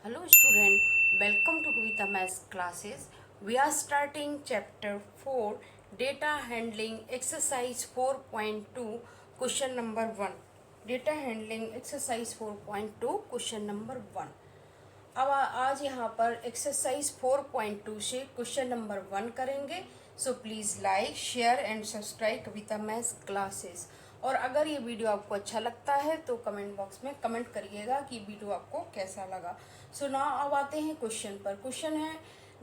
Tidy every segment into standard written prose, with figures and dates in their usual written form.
Hello student, welcome to Kavita Maths classes. We are starting chapter 4 data handling exercise 4.2 question number 1. Data handling exercise 4.2 question number 1. अब आज यहाँ पर exercise 4.2 से question number 1 करेंगे. So please like share and subscribe Kavita maths classes. और अगर ये video आपको अच्छा लगता है तो कमेंट बॉक्स में कमेंट करिएगा कि वीडियो आपको कैसा लगा. सो नाउ अब आते हैं क्वेश्चन पर. क्वेश्चन है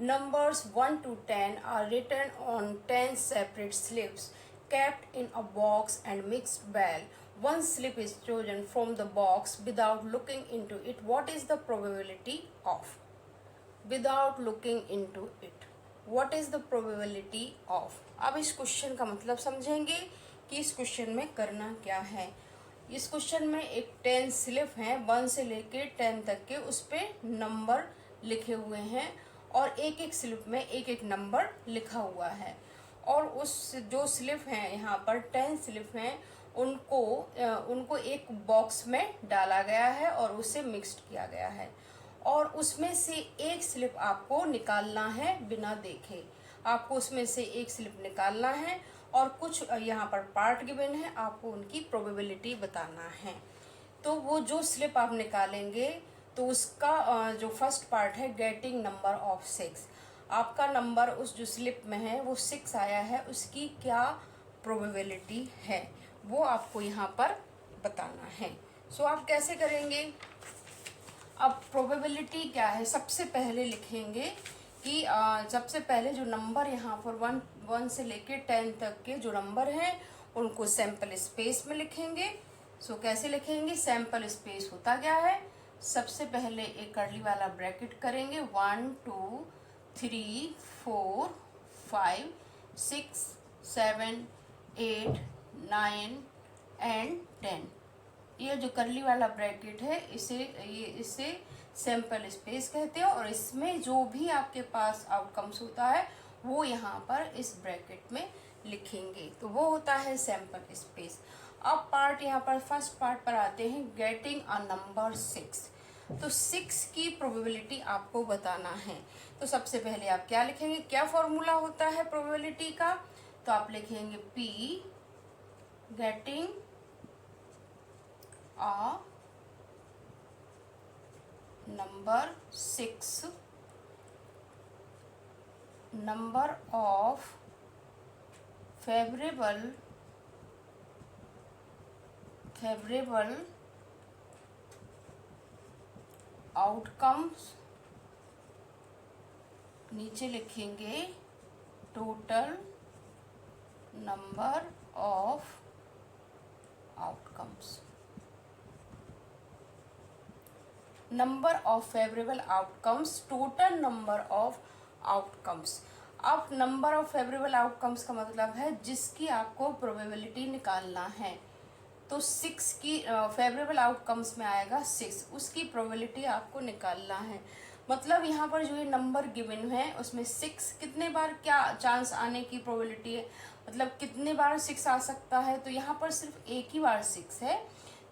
numbers 1 to 10 are written on 10 separate slips kept in a box and mixed well. One slip is chosen from the box without looking into it. What is the probability of? Without looking into it, what is the probability of? अब इस question का मतलब समझेंगे कि इस question में करना क्या है. इस क्वेश्चन में एक 10 स्लिप है, 1 से लेके 10 तक के, उस पे नंबर लिखे हुए हैं और एक एक स्लिप में एक एक नंबर लिखा हुआ है. और उस जो स्लिप हैं यहाँ पर 10 स्लिप हैं उनको एक बॉक्स में डाला गया है और उसे मिक्स्ड किया गया है. और उसमें से एक स्लिप आपको निकालना है बिना देखे. आपको उसमें से एक स्लिप निकालना है और कुछ यहाँ पर पार्ट गिवन है, आपको उनकी प्रोबेबिलिटी बताना है. तो वो जो स्लिप आप निकालेंगे तो उसका जो फर्स्ट पार्ट है गेटिंग नंबर ऑफ 6. आपका नंबर उस जो स्लिप में है वो 6 आया है, उसकी क्या प्रोबेबिलिटी है वो आपको यहाँ पर बताना है. सो आप कैसे करेंगे? अब प्रोबेबिलिटी क्या है, सबसे पहले लिखेंगे कि सबसे पहले जो नंबर यहाँ पर 1 से लेके 10 तक के जो नंबर हैं उनको सैंपल स्पेस में लिखेंगे. सो कैसे लिखेंगे? सैंपल स्पेस होता क्या है, सबसे पहले एक कर्ली वाला ब्रैकेट करेंगे. 1 2 3 4 5 6 7 8 9 एंड 10. ये जो कर्ली वाला ब्रैकेट है इसे सैंपल स्पेस कहते हैं. और इसमें जो भी आपके पास आउटकम्स होता है वो यहाँ पर इस ब्रैकेट में लिखेंगे, तो वो होता है सैंपल स्पेस. अब पार्ट यहाँ पर फर्स्ट पार्ट पर आते हैं, गेटिंग अ नंबर 6. तो 6 की प्रोबेबिलिटी आपको बताना है. तो सबसे पहले आप क्या लिखेंगे, क्या फॉर्मूला होता है प्रोबेबिलिटी का? तो आप लिखेंगे P getting a number 6, number of favorable outcomes, नीचे लिखेंगे total number of outcomes. Number of favourable outcomes, total number of outcomes. अब नंबर ऑफ फेवरेबल आउटकम्स का मतलब है जिसकी आपको प्रोबेबिलिटी निकालना है. तो 6 की फेवरेबल आउटकम्स में आएगा 6, उसकी प्रोबेबिलिटी आपको निकालना है. मतलब यहाँ पर जो ये नंबर गिवन है उसमें 6 कितने बार क्या चांस आने की प्रोबेबिलिटी है, मतलब कितने बार 6 आ सकता है. तो यहाँ पर सिर्फ एक ही बार 6 है,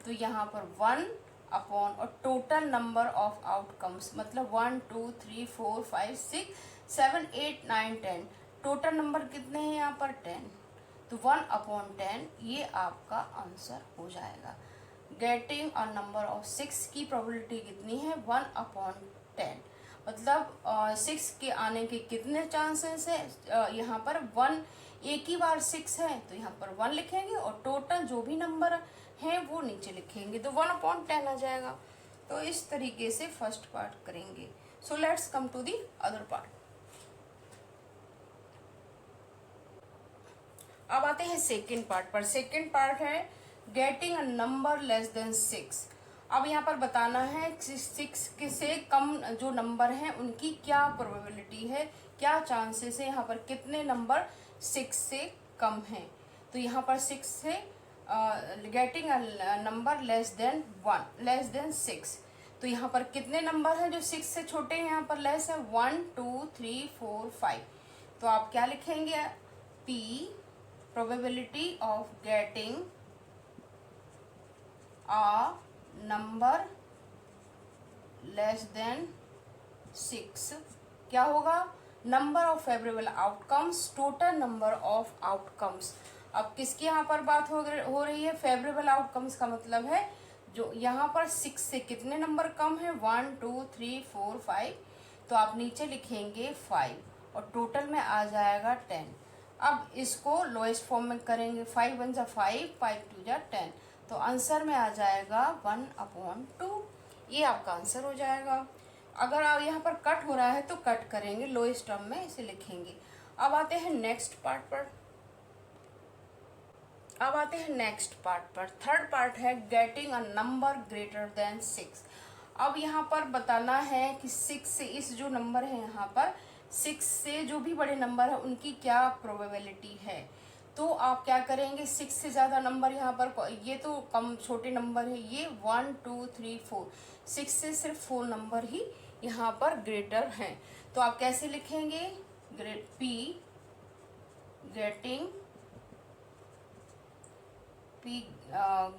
तो यहाँ पर 1 अपॉन और टोटल नंबर ऑफ आउटकम्स, मतलब 1 2 3 4 5 6 7 8 9 10. टोटल नंबर कितने हैं यहाँ पर 10, तो 1 अपॉन 10 ये आपका आंसर हो जाएगा. गेटिंग अ नंबर ऑफ 6 की प्रोबेबिलिटी कितनी है, 1 अपॉन 10. मतलब 6 के आने के कितने चांसेस है, यहाँ पर 1 एक ही बार 6 है तो यहाँ पर 1 लिखेंगे और टोटल जो भी नंबर है वो नीचे लिखेंगे, तो 1 अपॉन 10 आ जाएगा. तो इस तरीके से फर्स्ट पार्ट करेंगे. So let's come to the other part. अब आते हैं सेकेंड पार्ट पर. सेकेंड पार्ट है getting a number less than 6. अब यहाँ पर बताना है 6 से कम जो नंबर हैं उनकी क्या प्रोबेबिलिटी है, क्या चांसेस है, यहाँ पर कितने नंबर 6 से कम हैं. तो यहाँ पर 6 से getting a number less than 6. तो यहाँ पर कितने नंबर हैं जो 6 से छोटे हैं, यहाँ पर लेस है 1 2 3 4 5. तो आप क्या लिखेंगे, P probability of getting a number less than 6 क्या होगा, number of favourable outcomes, total number of outcomes. अब किसकी यहाँ पर बात हो रही है, फेवरेबल आउटकम्स का मतलब है जो यहाँ पर 6 से कितने नंबर कम है, 1 2 3 4 5, तो आप नीचे लिखेंगे 5 और टोटल में आ जाएगा 10। अब इसको लोएस्ट फॉर्म में करेंगे, 5 1 जा 5, 5 2 जा 10, तो आंसर में आ जाएगा 1/2। ये आपका आंसर हो जाएगा। अगर आप यहाँ पर कट हो रहा है तो कट करेंगे, लोएस्ट टर्म में इसे लिखेंगे। अब आते हैं नेक्स्ट पार्ट पर। थर्ड पार्ट है getting a number greater than 6। अब यहाँ पर बताना है कि 6 से, इस जो नंबर है यहाँ पर 6 से जो भी बड़े नंबर है उनकी क्या प्रोबेबिलिटी है। तो आप क्या करेंगे, 6 से ज़्यादा नंबर यहाँ पर, ये तो कम छोटे नंबर है, ये 1 2 3 4, 6 से सिर्फ 4 नंबर ही यहाँ पर ग्रेटर हैं। तो आप कैसे लिखेंगे, P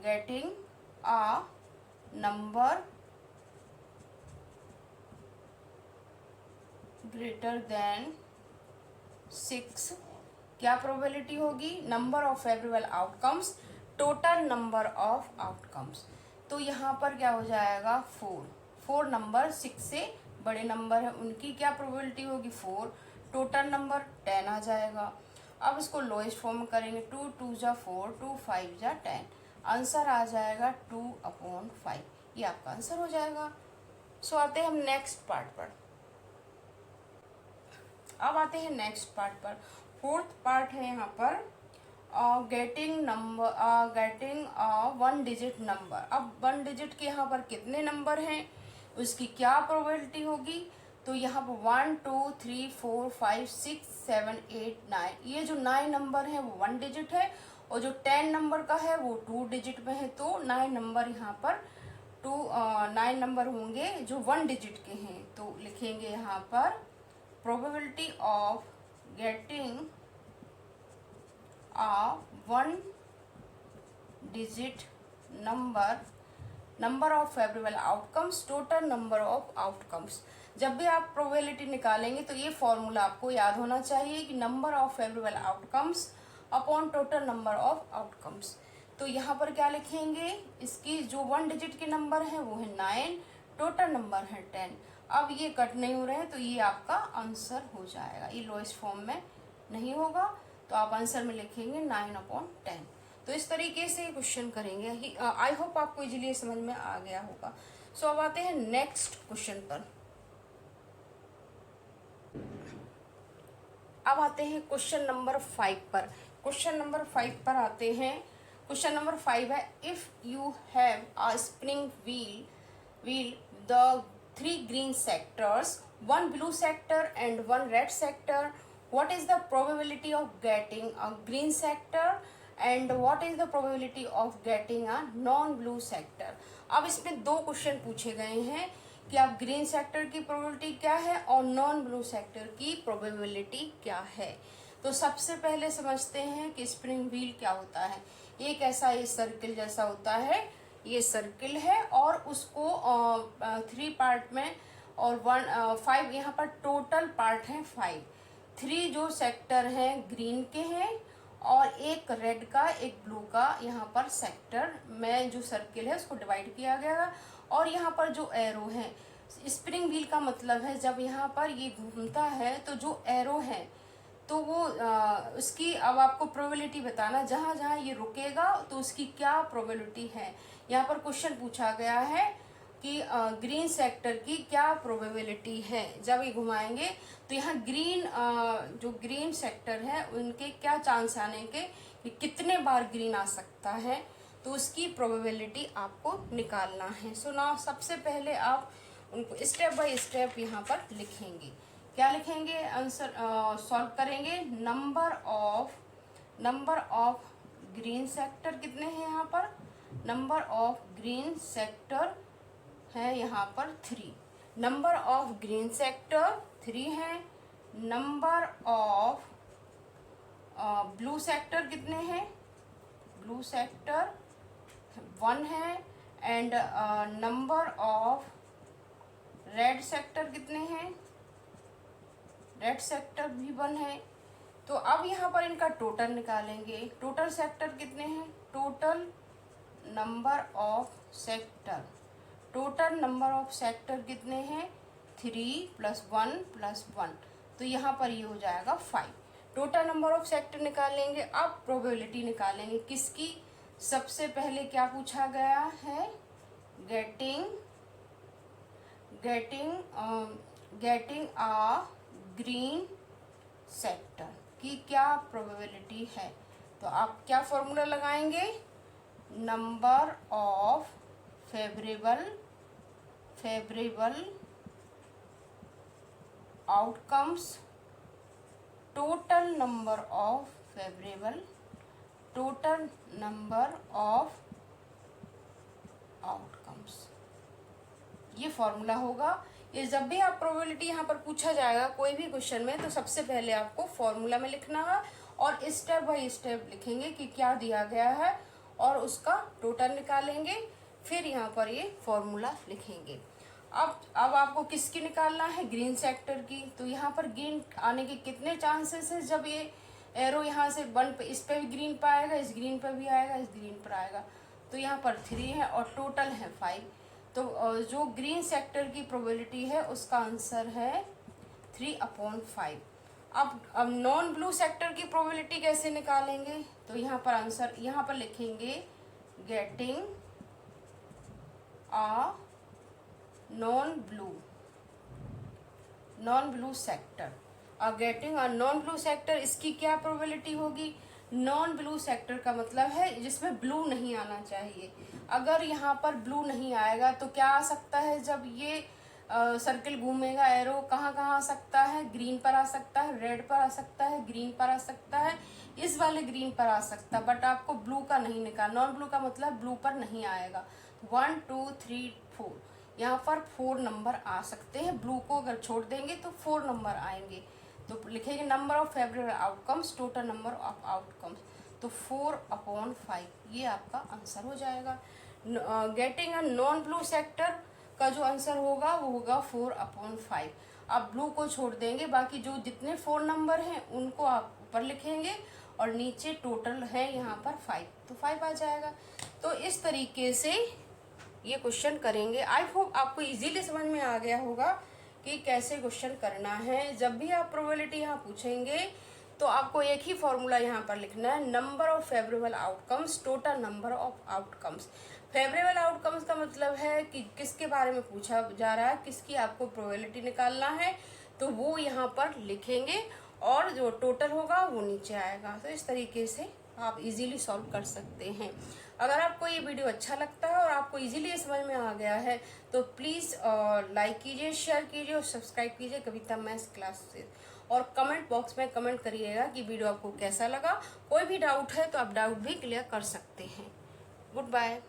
getting a number greater than 6 क्या प्रोबेबिलिटी होगी, number of favourable outcomes, total number of outcomes. तो यहाँ पर क्या हो जाएगा, 4 नंबर 6 से बड़े नंबर है उनकी क्या प्रोबेबिलिटी होगी, 4, टोटल नंबर 10 आ जाएगा। अब इसको लोएस्ट फॉर्म में करेंगे, 2 2 जा 4, 2 5 जा 10, आंसर आ जाएगा 2/5। ये आपका आंसर हो जाएगा। सो आते हैं हम नेक्स्ट पार्ट पर। अब आते हैं नेक्स्ट पार्ट पर। फोर्थ पार्ट है यहाँ पर गेटिंग 1 डिजिट नंबर। अब 1 डिजिट के यहाँ पर कितने नंबर हैं, उसकी क्या प्रोबेबिलिटी होगी। तो यहाँ पर 1 2 3 4 5 6 7 8 9, ये जो 9 नंबर है वो 1 डिजिट है, और जो 10 नंबर का है वो 2 डिजिट में है। तो 9 नंबर यहाँ पर 9 नंबर होंगे जो 1 डिजिट के हैं। तो लिखेंगे यहाँ पर probability of getting a 1 digit number of favourable outcomes, total number of outcomes. जब भी आप प्रोबेबिलिटी निकालेंगे तो ये फॉर्मूला आपको याद होना चाहिए कि number of favourable outcomes upon total number of outcomes. तो यहाँ पर क्या लिखेंगे, इसकी जो 1 डिजिट के नंबर हैं वो है 9, टोटल नंबर है 10। अब ये कट नहीं हो रहे हैं तो ये आपका आंसर हो जाएगा, ये लोएस्ट फॉर्म में नहीं होगा, तो आप आंसर में लिखेंगे 9/10। तो इस तरीके से क्वेश्चन करेंगे। आई होप आपको इजीली समझ में आ गया होगा। सो अब आते हैं नेक्स्ट क्वेश्चन पर। अब आते हैं क्वेश्चन नंबर 5 पर। क्वेश्चन नंबर 5 पर आते हैं। क्वेश्चन नंबर 5 है, if you have a spring wheel the 3 green sectors, 1 blue sector and 1 red sector, what is the probability of getting a green sector and what is the probability of getting a non blue sector। अब इसमें 2 question पूछे गए हैं कि आप green sector की probability क्या है और नॉन ब्लू सेक्टर की प्रोबेबिलिटी क्या है। तो सबसे पहले समझते हैं कि स्प्रिंग व्हील क्या होता है। एक ऐसा ये सर्किल जैसा होता है, ये सर्किल है और उसको 3 पार्ट में और 5 यहाँ पर टोटल पार्ट है 5। 3 जो सेक्टर हैं ग्रीन के हैं और एक रेड का एक ब्लू का यहाँ पर सेक्टर में जो सर्किल है उसको डिवाइड किया गया। और यहाँ पर जो एरो है, स्प्रिंग व्हील का मतलब है जब यहाँ पर ये घूमता है तो जो एरो है तो वो उसकी, अब आपको प्रोबेबिलिटी बताना जहाँ जहाँ ये रुकेगा तो उसकी क्या प्रोबेबिलिटी है। यहाँ पर क्वेश्चन पूछा गया है कि ग्रीन सेक्टर की क्या प्रोबेबिलिटी है। जब ये घुमाएंगे तो यहाँ जो ग्रीन सेक्टर है उनके क्या चांस आने के कि कितने बार ग्रीन आ सकता है, तो उसकी प्रोबेबिलिटी आपको निकालना है। सो नाउ सबसे पहले आप उनको स्टेप बाय स्टेप यहाँ पर लिखेंगे। क्या लिखेंगे, आंसर सॉल्व करेंगे। नंबर ऑफ ग्रीन सेक्टर कितने हैं यहाँ पर, नंबर ऑफ ग्रीन सेक्टर है यहाँ पर 3, नंबर ऑफ ग्रीन सेक्टर 3 है। नंबर ऑफ ब्लू सेक्टर कितने हैं, ब्लू सेक्टर 1 है। And number of red sector कितने हैं, रेड सेक्टर भी 1 है। तो अब यहाँ पर इनका टोटल निकालेंगे। टोटल सेक्टर कितने हैं, total number of sector, total number of sector कितने हैं 3 + 1 + 1, तो यहाँ पर ये हो जाएगा 5। टोटल नंबर ऑफ सेक्टर निकालेंगे। अब प्रोबेबिलिटी निकालेंगे किसकी, सबसे पहले क्या पूछा गया है, गेटिंग अ ग्रीन सेक्टर की क्या प्रोबेबिलिटी है। तो आप क्या फॉर्मूला लगाएंगे, number of favourable outcomes, total number of outcomes, ये फॉर्मूला होगा। ये जब भी आप प्रोबेबिलिटी यहाँ पर पूछा जाएगा कोई भी क्वेश्चन में, तो सबसे पहले आपको फॉर्मूला में लिखना है और स्टेप बाय स्टेप लिखेंगे कि क्या दिया गया है और उसका टोटल निकालेंगे, फिर यहाँ पर ये फॉर्मूला लिखेंगे। अब आपको किसकी निकालना है, ग्रीन सेक्टर की। तो यहाँ पर ग्रीन आने के कितने चांसेस है, जब ये एरो यहाँ से 1 पे, इस पे भी ग्रीन पर आएगा, इस ग्रीन पर भी आएगा, इस ग्रीन पर आएगा, तो यहाँ पर 3 है और टोटल है 5। तो जो ग्रीन सेक्टर की प्रोबेबिलिटी है उसका आंसर है 3/5। अब नॉन ब्लू सेक्टर की प्रोबेबिलिटी कैसे निकालेंगे, तो यहाँ पर आंसर यहाँ पर लिखेंगे getting a non blue sector. और getting a non blue sector, इसकी क्या प्रोबेबिलिटी होगी, नॉन ब्लू सेक्टर का मतलब है जिसमें ब्लू नहीं आना चाहिए। अगर यहाँ पर ब्लू नहीं आएगा तो क्या आ सकता है, जब ये सर्किल घूमेगा एरो कहाँ कहाँ आ सकता है, ग्रीन पर आ सकता है, रेड पर आ सकता है, ग्रीन पर आ सकता है, इस वाले ग्रीन पर आ सकता है, बट आपको ब्लू का नहीं निकाल, नॉन ब्लू का मतलब ब्लू पर नहीं आएगा। 1 2 3 4, यहाँ पर 4 नंबर आ सकते हैं, ब्लू को अगर छोड़ देंगे तो 4 नंबर आएंगे। तो लिखेंगे number of favourable outcomes, total number of outcomes, तो 4/5 ये आपका आंसर हो जाएगा। Getting a non blue sector का जो आंसर होगा वो होगा 4/5। आप ब्लू को छोड़ देंगे, बाकी जो जितने 4 नंबर हैं उनको आप ऊपर लिखेंगे और नीचे टोटल है यहाँ पर 5, तो 5 आ जाएगा। तो इस तरीके से ये क्वेश्चन करेंगे। आई होप आपको इजीली समझ में आ गया होगा कि कैसे क्वेश्चन करना है। जब भी आप प्रोबेबिलिटी यहाँ पूछेंगे तो आपको एक ही फॉर्मूला यहाँ पर लिखना है, number of favourable outcomes, total number of outcomes. Favourable outcomes का मतलब है कि किसके बारे में पूछा जा रहा है, किसकी आपको प्रोबेबिलिटी निकालना है, तो वो यहाँ पर लिखेंगे और जो टोटल होगा वो नीचे आएगा। तो इस तरीके से आप इजीली सॉल्व कर सकते हैं। अगर आपको ये वीडियो अच्छा लगता है और आपको इजीली ये समझ में आ गया है तो प्लीज़ लाइक कीजिए, शेयर कीजिए और सब्सक्राइब कीजिए कविता मैथ्स क्लासेस, और कमेंट बॉक्स में कमेंट करिएगा कि वीडियो आपको कैसा लगा। कोई भी डाउट है तो आप डाउट भी क्लियर कर सकते हैं। Good bye.